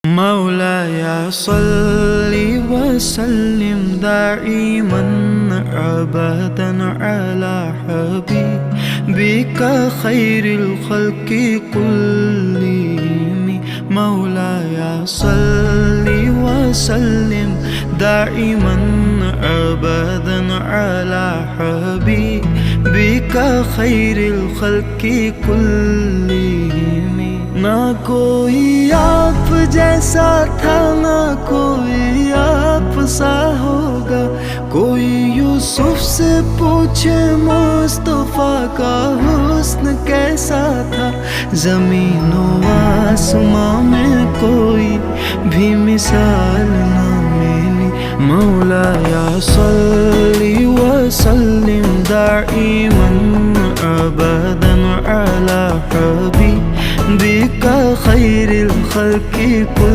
مولاي صل وسلم دائما أبدا على حبيبك خير الخلق كلهم. مولاي صل وسلم دائما أبدا على حبيبك خير الخلق كلهم। ना कोई आप जैसा था, ना कोई आप सा होगा। कोई यूसुफ से पूछे मुस्तफा का हुस्न कैसा था। ज़मीन व आसमां में कोई भी मिसाल ना मिली। मौलाया सल्ली व सल्लिम दाइमन अबदन अला हबीबिका खैरिल खल्क़ि कुल।